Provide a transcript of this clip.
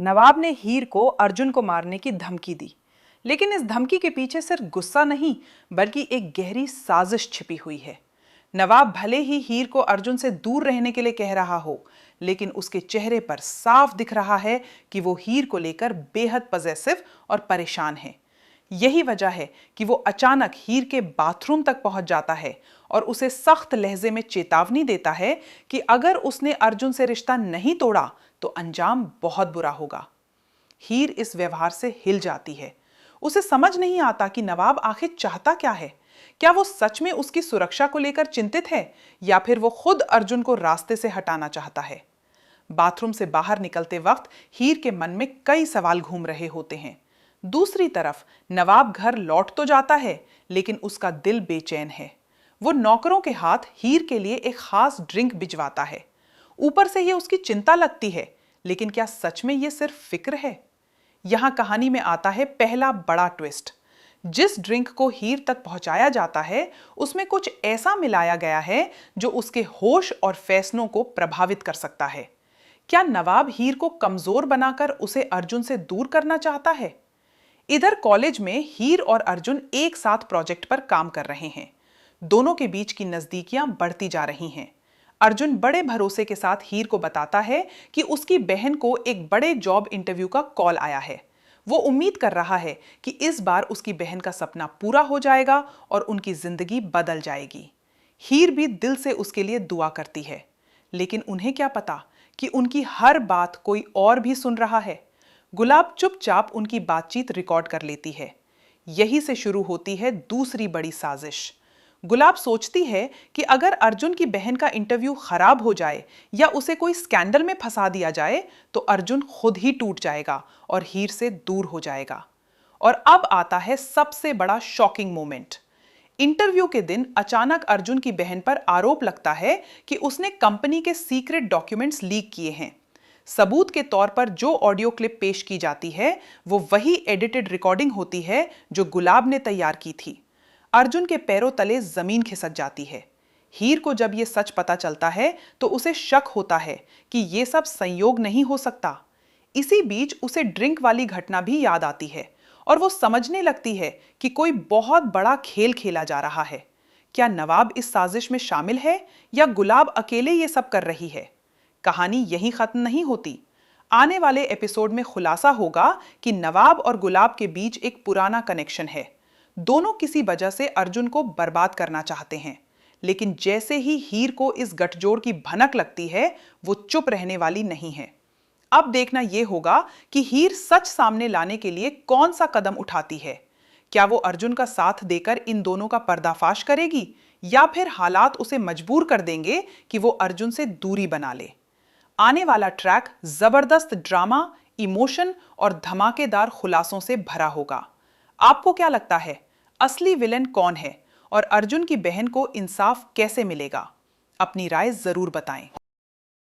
नवाब ने हीर को अर्जुन को मारने की धमकी दी, लेकिन इस धमकी के पीछे सिर्फ गुस्सा नहीं बल्कि एक गहरी साजिश छिपी हुई है। नवाब भले ही हीर को अर्जुन से दूर रहने के लिए कह रहा हो, लेकिन उसके चेहरे पर साफ दिख रहा है कि वो हीर को लेकर बेहद पजेसिव और परेशान है। यही वजह है कि वो अचानक हीर के बाथरूम तक पहुंच जाता है और उसे सख्त लहजे में चेतावनी देता है कि अगर उसने अर्जुन से रिश्ता नहीं तोड़ा तो अंजाम बहुत बुरा होगा। हीर इस व्यवहार से हिल जाती है। उसे समझ नहीं आता कि नवाब आखिर चाहता क्या है। क्या वो सच में उसकी सुरक्षा को लेकर चिंतित है या फिर वो खुद अर्जुन को रास्ते से हटाना चाहता है। बाथरूम से बाहर निकलते वक्त हीर के मन में कई सवाल घूम रहे होते हैं। दूसरी तरफ नवाब घर लौट तो जाता है, लेकिन उसका दिल बेचैन है। वो नौकरों के हाथ हीर के लिए एक खास ड्रिंक भिजवाता है। ऊपर से ये उसकी चिंता लगती है, लेकिन क्या सच में ये सिर्फ फिक्र है? यहां कहानी में आता है पहला बड़ा ट्विस्ट। जिस ड्रिंक को हीर तक पहुंचाया जाता है, उसमें कुछ ऐसा मिलाया गया है जो उसके होश और फैसलों को प्रभावित कर सकता है। क्या नवाब हीर को कमजोर बनाकर उसे अर्जुन से दूर करना चाहता है? इधर कॉलेज में हीर और अर्जुन एक साथ प्रोजेक्ट पर काम कर रहे हैं। दोनों के बीच की नजदीकियां बढ़ती जा रही हैं। अर्जुन बड़े भरोसे के साथ हीर को बताता है कि उसकी बहन को एक बड़े जॉब इंटरव्यू का कॉल आया है। वो उम्मीद कर रहा है कि इस बार उसकी बहन का सपना पूरा हो जाएगा और उनकी जिंदगी बदल जाएगी। हीर भी दिल से उसके लिए दुआ करती है, लेकिन उन्हें क्या पता कि उनकी हर बात कोई और भी सुन रहा है। गुलाब चुपचाप उनकी बातचीत रिकॉर्ड कर लेती है। यही से शुरू होती है दूसरी बड़ी साजिश। गुलाब सोचती है कि अगर अर्जुन की बहन का इंटरव्यू खराब हो जाए या उसे कोई स्कैंडल में फंसा दिया जाए तो अर्जुन खुद ही टूट जाएगा और हीर से दूर हो जाएगा। और अब आता है सबसे बड़ा शॉकिंग मोमेंट। इंटरव्यू के दिन अचानक अर्जुन की बहन पर आरोप लगता है कि उसने कंपनी के सीक्रेट डॉक्यूमेंट्स लीक किए हैं। सबूत के तौर पर जो ऑडियो क्लिप पेश की जाती है वो वही एडिटेड रिकॉर्डिंग होती है जो गुलाब ने तैयार की थी। अर्जुन के पैरों तले जमीन खिसक जाती है। हीर को जब यह सच पता चलता है तो उसे शक होता है कि यह सब संयोग नहीं हो सकता। इसी बीच उसे ड्रिंक वाली घटना भी याद आती है और वो समझने लगती है कि कोई बहुत बड़ा खेल खेला जा रहा है। क्या नवाब इस साजिश में शामिल है या गुलाब अकेले ये सब कर रही है? कहानी यहीं खत्म नहीं होती। आने वाले एपिसोड में खुलासा होगा कि नवाब और गुलाब के बीच एक पुराना कनेक्शन है। दोनों किसी वजह से अर्जुन को बर्बाद करना चाहते हैं, लेकिन जैसे ही हीर को इस गठजोड़ की भनक लगती है, वो चुप रहने वाली नहीं है। अब देखना यह होगा कि हीर सच सामने लाने के लिए कौन सा कदम उठाती है। क्या वो अर्जुन का साथ देकर इन दोनों का पर्दाफाश करेगी या फिर हालात उसे मजबूर कर देंगे कि वो अर्जुन से दूरी बना ले? आने वाला ट्रैक जबरदस्त ड्रामा, इमोशन और धमाकेदार खुलासों से भरा होगा। आपको क्या लगता है, असली विलेन कौन है और अर्जुन की बहन को इंसाफ कैसे मिलेगा? अपनी राय जरूर बताएं।